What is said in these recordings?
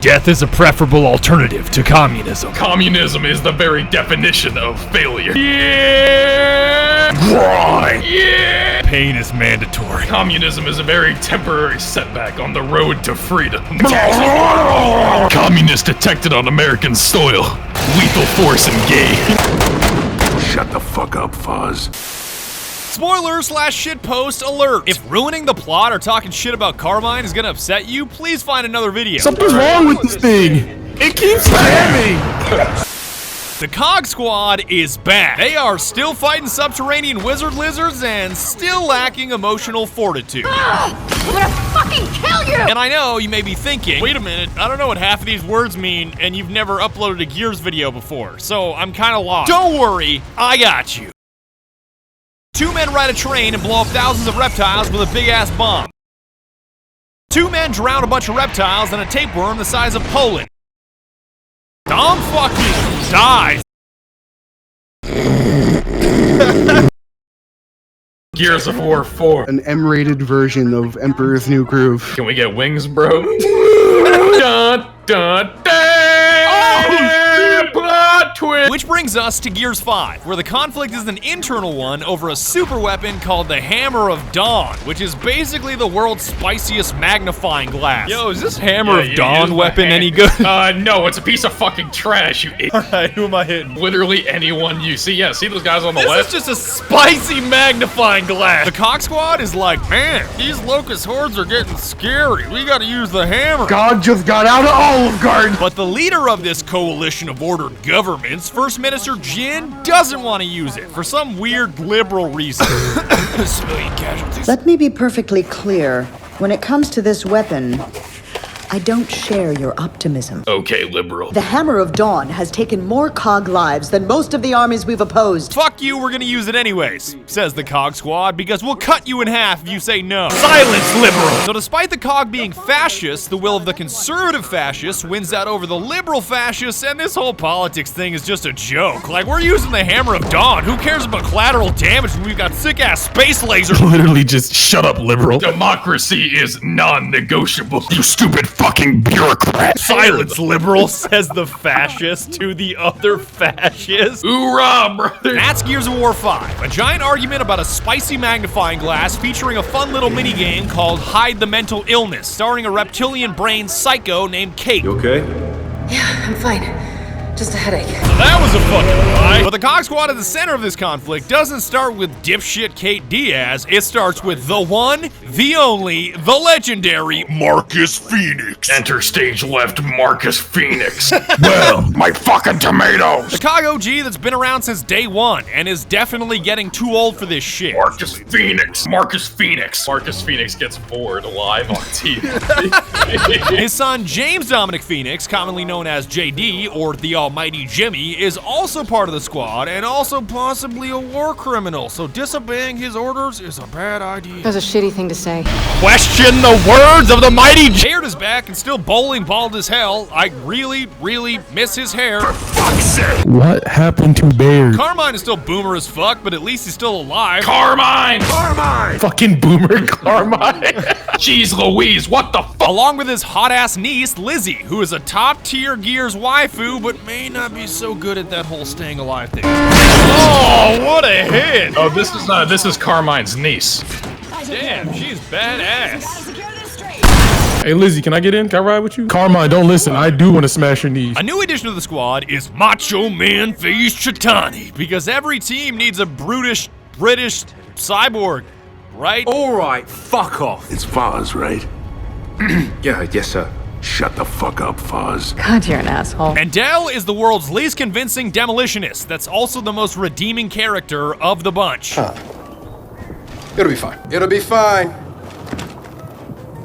Death is a preferable alternative to communism. Communism is the very definition of failure. Yeah! Grind! Yeah! Pain is mandatory. Communism is a very temporary setback on the road to freedom. Communist detected on American soil. Lethal force engaged. Shut the fuck up, Fuzz. Spoiler/shitpost alert. If ruining the plot or talking shit about Carmine is gonna upset you, please find another video. Something's wrong with this thing. It keeps spamming. The Cog Squad is back. They are still fighting subterranean wizard lizards and still lacking emotional fortitude. I'm gonna fucking kill you! And I know you may be thinking, wait a minute, I don't know what half of these words mean, and you've never uploaded a Gears video before, so I'm kinda lost. Don't worry, I got you. Two men ride a train and blow up thousands of reptiles with a big-ass bomb. Two men drown a bunch of reptiles in a tapeworm the size of Poland. Dom fucking dies. Gears of War 4. An M-rated version of Emperor's New Groove. Can we get wings, bro? Dun, dun, plot twist! Which brings us to Gears 5, where the conflict is an internal one over a super weapon called the Hammer of Dawn, which is basically the world's spiciest magnifying glass. Yo, is this Hammer of you Dawn use weapon my any hand. good? No, it's a piece of fucking trash, you idiot. Alright, who am I hitting? Literally anyone you see. Yeah, see those guys on the This left? is just a spicy magnifying glass. The Cog Squad is like, man, these locust hordes are getting scary. We gotta use the hammer. God just got out of Olive Garden. But the leader of this coalition of ordered governments, First Minister Jin, doesn't want to use it for some weird liberal reason. Civilian casualties. Let me be perfectly clear. When it comes to this weapon, I don't share your optimism. Okay, liberal. The Hammer of Dawn has taken more Cog lives than most of the armies we've opposed. Fuck you, we're gonna use it anyways, says the Cog Squad, because we'll cut you in half if you say no. Silence, liberal! So despite the Cog being fascist, the will of the conservative fascists wins out over the liberal fascists, and this whole politics thing is just a joke. Like, we're using the Hammer of Dawn. Who cares about collateral damage when we've got sick-ass space lasers? Literally just shut up, liberal. Democracy is non-negotiable, you stupid fucking bureaucrat. Silence, liberal, says the fascist to the other fascist. Hoorah, brother. That's Gears of War 5, a giant argument about a spicy magnifying glass featuring a fun little minigame called Hide the Mental Illness, starring a reptilian brain psycho named Kate. You okay? Yeah, I'm fine. Just a headache. That was a fucking lie. But the Cog Squad at the center of this conflict doesn't start with dipshit Kate Diaz. It starts with the one, the only, the legendary Marcus Phoenix. Enter stage left, Marcus Phoenix. Well, my fucking tomatoes. the Cog OG that's been around since day one and is definitely getting too old for this shit. Marcus Phoenix. Marcus Phoenix. Marcus Phoenix gets bored live on TV. His son James Dominic Phoenix, commonly known as JD or the Almighty Jimmy, is also part of the squad and also possibly a war criminal, so disobeying his orders is a bad idea. That was a shitty thing to say. Question the words of the mighty Jared is back and still bowling bald as hell. I really, really miss his hair. Fuck's sake. What happened to Bear? Carmine is still boomer as fuck, but at least he's still alive. Carmine. Carmine. Fucking boomer Carmine. Jeez Louise, what the fuck? Along with his hot-ass niece, Lizzie, who is a top-tier Gears waifu, but may not be so good at that whole staying alive thing. Oh, what a hit! Oh, this is Carmine's niece. Damn, she's badass. Hey Lizzie, can I get in? Can I ride with you? Carmine, don't listen. I do want to smash your knees. A new addition to the squad is Macho Man Face Chitani, because every team needs a brutish British cyborg, right? Alright, fuck off. It's Fuzz, right? Yes, sir. Shut the fuck up, Fuzz. God, you're an asshole. And Dell is the world's least convincing demolitionist. That's also the most redeeming character of the bunch. It'll be fine. It'll be fine.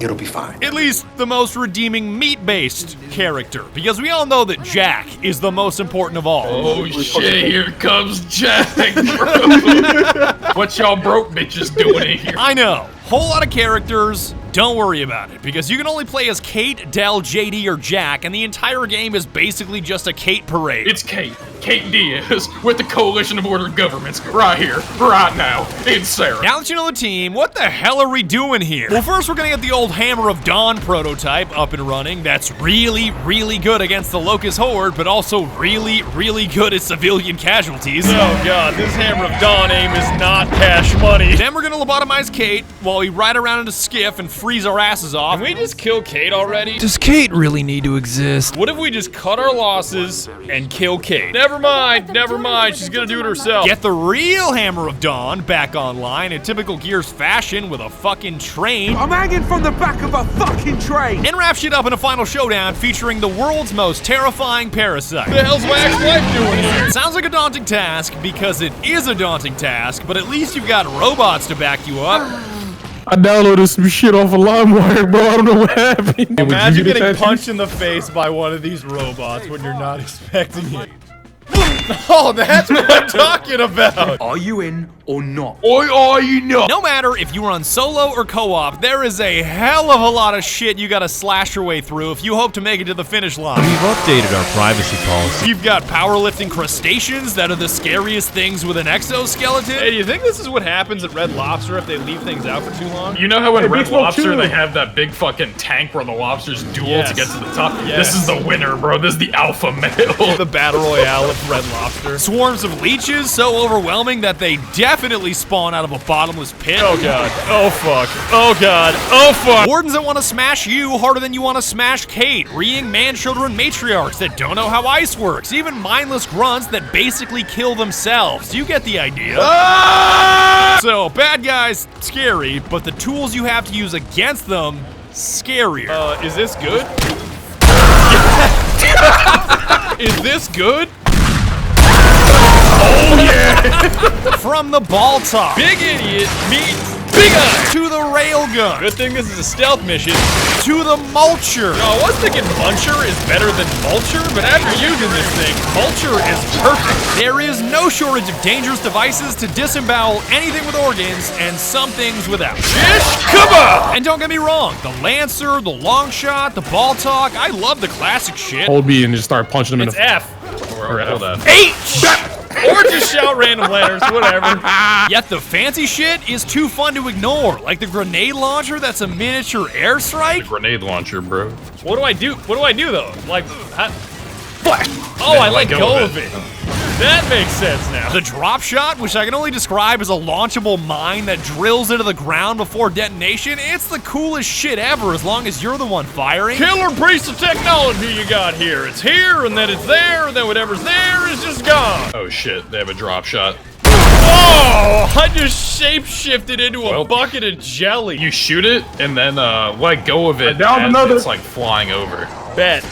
It'll be fine. At least the most redeeming meat-based character, because we all know that Jack is the most important of all. Oh shit, here comes Jack, bro. What y'all broke bitches doing in here? I know, whole lot of characters, don't worry about it, because you can only play as Kate, Dell, JD, or Jack, and the entire game is basically just a Kate parade. It's Kate. Kate Diaz with the Coalition of Ordered Governments right here, right now, in Sarah. Now that you know the team, what the hell are we doing here? Well, first we're gonna get the old Hammer of Dawn prototype up and running. That's really, really good against the Locust Horde, but also really, really good at civilian casualties. Oh god, this Hammer of Dawn aim is not cash money. Then we're gonna lobotomize Kate while we ride around in a skiff and freeze our asses off. Can we just kill Kate already? Does Kate really need to exist? What if we just cut our losses and kill Kate? Never mind, she's gonna do it herself. Get the real Hammer of Dawn back online in typical Gears fashion with a fucking train. I'm hanging from the back of a fucking train. And wrap shit up in a final showdown featuring the world's most terrifying parasite. What the hell's my ex-wife doing here? Sounds like a daunting task because it is a daunting task, but at least you've got robots to back you up. I downloaded some shit off of LimeWire, bro. I don't know what happened. Imagine getting punched in the face by one of these robots when you're not expecting it. Oh, that's what I'm talking about. Are you in or not? Oi, oi, you know. No matter if you run solo or co-op, there is a hell of a lot of shit you gotta slash your way through if you hope to make it to the finish line. We've updated our privacy policy. You've got powerlifting crustaceans that are the scariest things with an exoskeleton. Hey, do you think this is what happens at Red Lobster if they leave things out for too long? You know how in Red Smoke Lobster too. they have that big fucking tank where the lobsters duel Yes. to get to the top? Yes. This is the winner, bro. This is the alpha male. The Battle Royale of Red Lobster. Swarms of leeches so overwhelming that they definitely spawn out of a bottomless pit. Oh god. Oh fuck. Oh god. Oh fuck. Wardens that want to smash you harder than you want to smash Kate. Reeing man-children matriarchs that don't know how ice works. Even mindless grunts that basically kill themselves. You get the idea. So, bad guys, scary, but the tools you have to use against them, scarier. Is this good? Is this good? From the ball top Big idiot meets big eye. to the railgun Good thing this is a stealth mission. to the mulcher. I was thinking Muncher is better than Vulture, but after using this thing, Vulture is perfect. There is no shortage of dangerous devices to disembowel anything with organs and some things without. Come on! And don't get me wrong, the Lancer, the long shot, the ball talk, I love the classic shit. Hold B and just start punching them in It's the F. Or hold on. H! Or just shout random letters, whatever. Yet the fancy shit is too fun to ignore, like the grenade launcher that's a miniature airstrike. Grenade launcher, bro. What do I do? What do I do though? Like, oh, I let go of it. That makes sense now. The drop shot, which I can only describe as a launchable mine that drills into the ground before detonation, it's the coolest shit ever as long as you're the one firing. Killer piece of technology you got here. It's here, and then it's there, and then whatever's there is just gone. Oh shit, they have a drop shot. Oh, I just shape-shifted into a bucket of jelly. You shoot it and then let go of it downed as another. it's like flying over. Bet.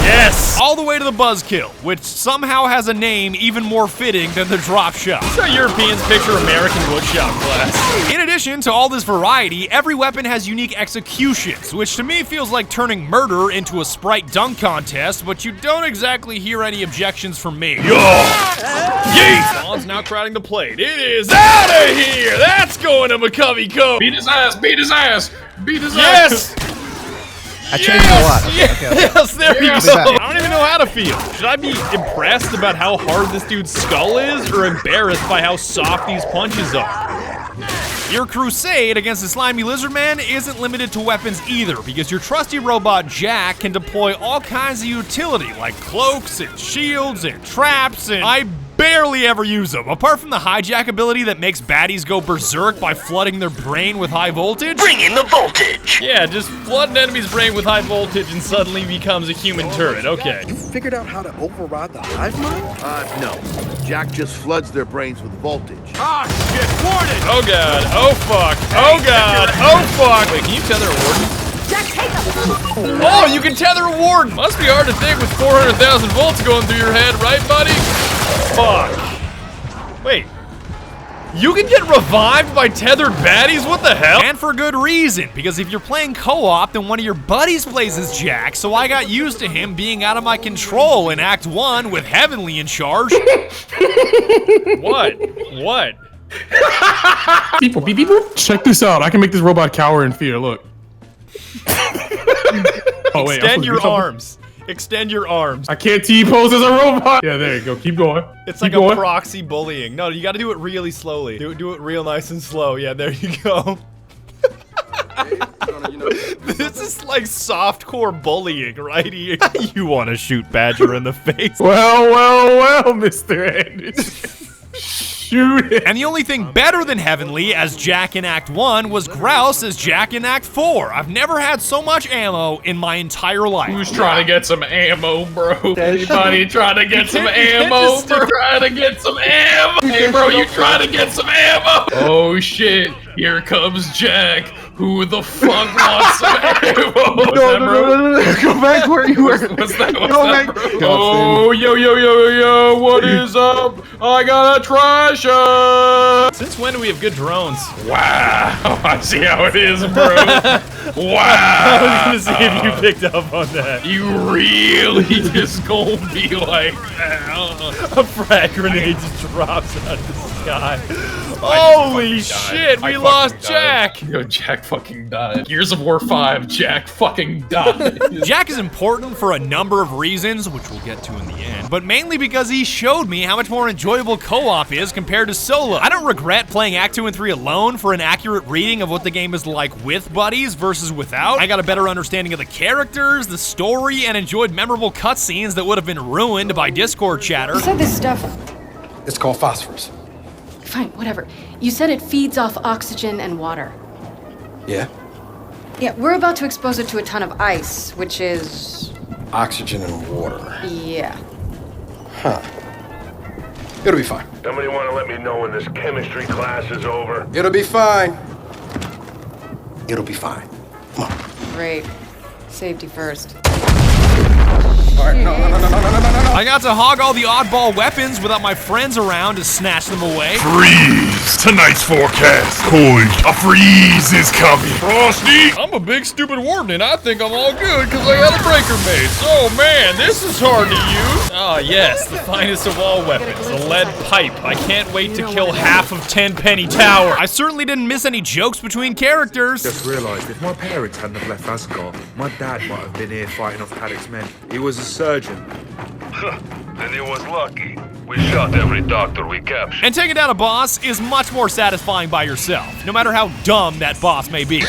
Yes! All the way to the buzzkill, which somehow has a name even more fitting than the drop shot. That's how Europeans picture American woodshop class. In addition to all this variety, every weapon has unique executions, which to me feels like turning murder into a Sprite dunk contest, but you don't exactly hear any objections from me. Yeet! Bond's now crowding the plate. It is out of here! That's going to McCovey Cove! Beat his ass! Beat his ass! Beat his Yes! ass! I changed a lot. Yes, there you Yes. go. I don't even know how to feel. Should I be impressed about how hard this dude's skull is, or embarrassed by how soft these punches are? Your crusade against the slimy lizard man isn't limited to weapons either, because your trusty robot Jack can deploy all kinds of utility, like cloaks and shields and traps, and I barely ever use them, apart from the hijack ability that makes baddies go berserk by flooding their brain with high voltage. Bring in the voltage. Yeah, just flood an enemy's brain with high voltage and suddenly becomes a human turret. Okay. You figured out how to override the hive mind? No. Jack just floods their brains with voltage. Ah, shit, warning! Oh god, oh fuck, oh god, oh fuck! Wait, can you tether a warden? Oh, you can tether a warden! Must be hard to think with 400,000 volts going through your head, right, buddy? Fuck. Wait. You can get revived by tethered baddies? What the hell? And for good reason, because if you're playing co-op, then one of your buddies plays as Jack, so I got used to him being out of my control in Act 1 with Heavenly in charge. What? What? People, beep, beep, beep. Check this out. I can make this robot cower in fear. Look. Oh wait, I'm Extend supposed to your do something? arms. Extend your arms. I can't T-pose as a robot. Yeah, there you go. Keep going. It's Keep like going. a proxy bullying. No, you gotta do it really slowly. Do it real nice and slow. Yeah, there you go. This is like softcore bullying right here. You want to shoot Badger in the face. Well, Mr. Anderson. Shoot it. And the only thing better than Heavenly as Jack in Act 1 was Grouse as Jack in Act 4. I've never had so much ammo in my entire life. Who's trying to get some ammo, bro? Anybody trying to get some ammo, bro? Trying to get some ammo. Hey, bro, you trying to get some ammo? Oh, shit. Here comes Jack. Who the fuck wants some ammo? No. Go back where you were. What's that, bro? Oh, yo, what is up? I got a trash. Since when do we have good drones? Wow, I see how it is, bro. Wow. I was gonna see if you picked up on that. You really just gonna be like, a frag grenade just drops out of the sky. Holy shit, we lost Jack. Yo, Jack fucking died. Gears of War 5, Jack fucking died. Jack is important for a number of reasons, which we'll get to in the end, but mainly because he showed me how much more enjoyable co-op is compared to solo. I don't regret playing Act 2 and 3 alone for an accurate reading of what the game is like with buddies versus without. I got a better understanding of the characters, the story, and enjoyed memorable cutscenes that would have been ruined by Discord chatter. You said this stuff... It's called phosphorus. Fine, whatever. You said it feeds off oxygen and water. Yeah? Yeah, we're about to expose it to a ton of ice, which is... Oxygen and water. Yeah. Huh. It'll be fine. Somebody want to let me know when this chemistry class is over? It'll be fine. It'll be fine. Come on. Great. Safety first. All right, no. I got to hog all the oddball weapons without my friends around to snatch them away. Freeze! Tonight's forecast. Cold. A freeze is coming. Frosty! I'm a big stupid warden and I think I'm all good because I got a breaker made. Oh man, this is hard to use. Ah yes, the finest of all weapons, a lead pipe. I can't wait to kill half of Tenpenny Tower. I certainly didn't miss any jokes between characters. Just realised if my parents hadn't have left Asgard, my dad might have been here fighting off Paddock's men. He was a surgeon. Then he was lucky. We shot every doctor we captured. And taking down a boss is much more satisfying by yourself, no matter how dumb that boss may be.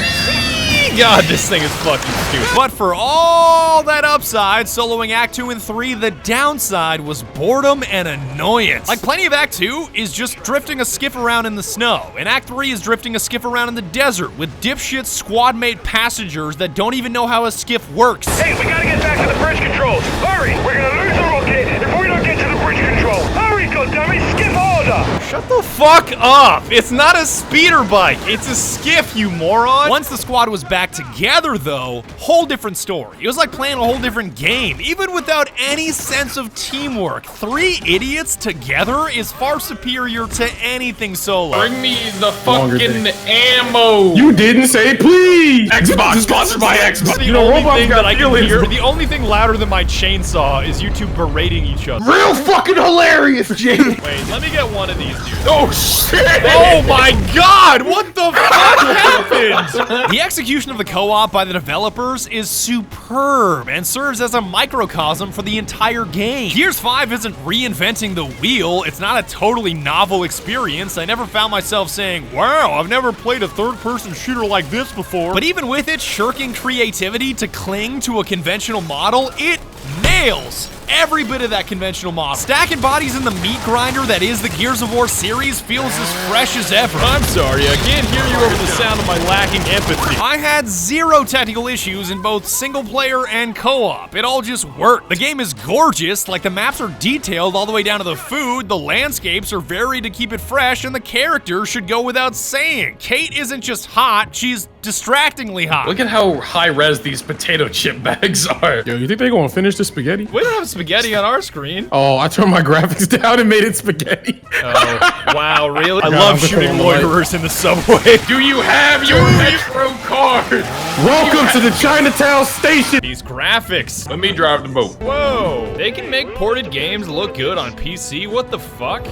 God, this thing is fucking stupid. But for all that upside, soloing Act 2 and 3, the downside was boredom and annoyance. Like, plenty of Act 2 is just drifting a skiff around in the snow, and Act 3 is drifting a skiff around in the desert with dipshit squad-mate passengers that don't even know how a skiff works. Hey, we gotta get back to the bridge controls. Hurry! We're gonna lose the rocket if we don't get to the bridge control. Hurry, goddammit! Skip order! Shut the fuck up! It's not a speeder bike, it's a skiff, you moron! Once the squad was back together, though, whole different story. It was like playing a whole different game, even without any sense of teamwork. 3 idiots together is far superior to anything solo. Bring me the fucking ammo. You didn't say please. Xbox sponsored by Xbox. The only thing that I can hear, the only thing louder than my chainsaw is you two berating each other. Real fucking hilarious, Jake. Wait, let me get one of these dudes. Oh shit! Oh my god! What the fuck happened? The execution of the co-op by the developers is superb and serves as a microcosm for the entire game. Gears 5 isn't reinventing the wheel, it's not a totally novel experience. I never found myself saying, wow, I've never played a third-person shooter like this before. But even with it shirking creativity to cling to a conventional model, it nails every bit of that conventional model. Stacking bodies in the meat grinder that is the Gears of War series feels as fresh as ever. I'm sorry, I can't hear you over the sound of my lacking empathy. I had 0 technical issues in both single player and co-op. It all just worked. The game is gorgeous, like the maps are detailed all the way down to the food, the landscapes are varied to keep it fresh, and the characters should go without saying. Kate isn't just hot, she's distractingly hot. Look at how high res these potato chip bags are. Yo, you think they gonna finish the spaghetti? We don't have spaghetti on our screen. Oh, I turned my graphics down and made it spaghetti. Oh, wow, really? I love shooting loiterers in the subway. Do you have your Metro card? Welcome to the Chinatown station. These graphics. Let me drive the boat. Whoa, they can make ported games look good on PC? What the fuck?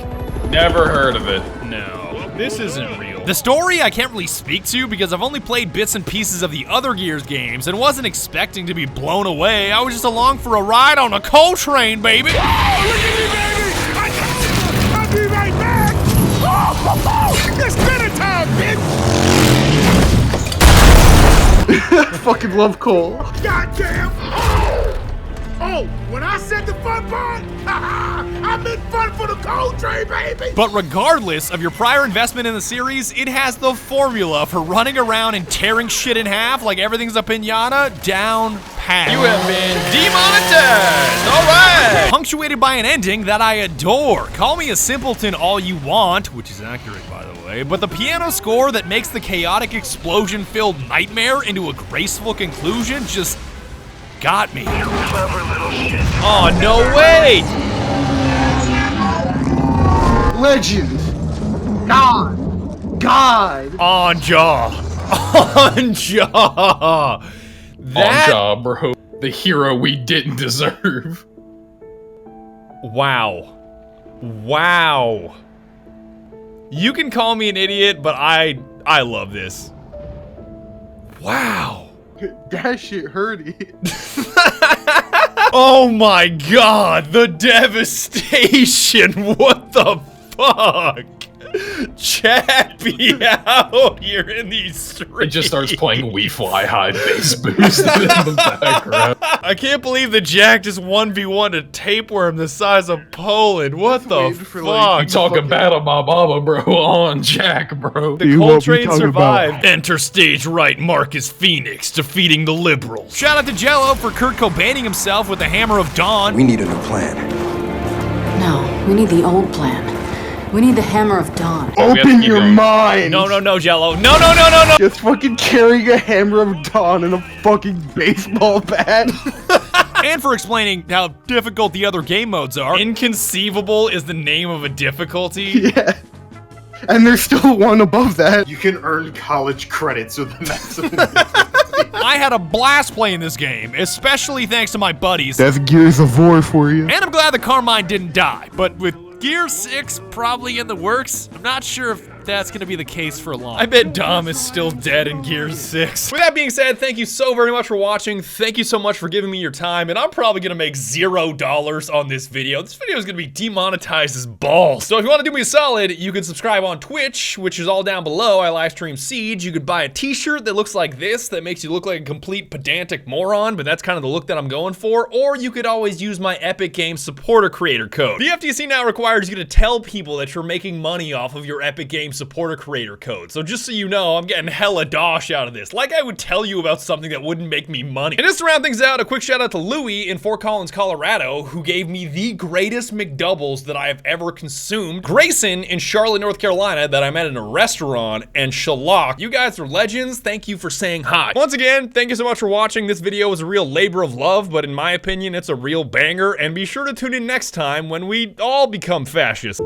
Never heard of it. No, this isn't real The story I can't really speak to because I've only played bits and pieces of the other Gears games and wasn't expecting to be blown away. I was just along for a ride on a coal train, baby. Oh, look at me, baby! I told you! I'll be right back! Oh, it's dinner time, bitch! Fucking love Cole. Goddamn! Oh, when I said the fun part, I meant fun for the coal train, baby! But regardless of your prior investment in the series, it has the formula for running around and tearing shit in half like everything's a piñata down pat. You have been demonetized. All right. Punctuated by an ending that I adore. Call me a simpleton all you want, which is accurate, by the way, but the piano score that makes the chaotic explosion-filled nightmare into a graceful conclusion just got me. Oh, no way. Legend. God. On jaw. On jaw. On job, bro. The hero we didn't deserve. Wow. Wow. You can call me an idiot, but I love this. Wow. That shit hurty. Oh my god, the devastation. What the fuck? Chappy out here in these streets. It just starts playing We Fly High bass boost in the background. I can't believe that Jack just 1v1 a tapeworm the size of Poland. What the fuck? You talking bad on my mama, bro. On Jack, bro. The coal train survived. Enter stage right Marcus Phoenix defeating the liberals. Shout out to Jello for Kurt Cobaining himself with the Hammer of Dawn. We need a new plan. No, we need the old plan. We need the Hammer of Dawn. Open your mind. No, Jello. No. Just fucking carrying a Hammer of Dawn and a fucking baseball bat. And for explaining how difficult the other game modes are. Inconceivable is the name of a difficulty. Yeah. And there's still one above that. You can earn college credits with the maximum. I had a blast playing this game, especially thanks to my buddies. That's Gears of War for you. And I'm glad that Carmine didn't die, but with Gear 6 probably in the works, I'm not sure if that's gonna be the case for long. I bet Dom is still dead in Gears 6. With that being said, thank you so very much for watching. Thank you so much for giving me your time, and I'm probably gonna make $0 on this video. This video is gonna be demonetized as balls. So if you wanna do me a solid, you can subscribe on Twitch, which is all down below. I live stream Siege. You could buy a t-shirt that looks like this, that makes you look like a complete pedantic moron, but that's kind of the look that I'm going for. Or you could always use my Epic Games supporter creator code. The FTC now requires you to tell people that you're making money off of your Epic Games supporter creator code. So just so you know, I'm getting hella dosh out of this. Like I would tell you about something that wouldn't make me money. And just to round things out, a quick shout out to Louie in Fort Collins, Colorado, who gave me the greatest McDoubles that I have ever consumed. Grayson in Charlotte, North Carolina, that I met in a restaurant, and Shalak. You guys are legends. Thank you for saying hi. Once again, thank you so much for watching. This video was a real labor of love, but in my opinion, it's a real banger. And be sure to tune in next time when we all become fascists.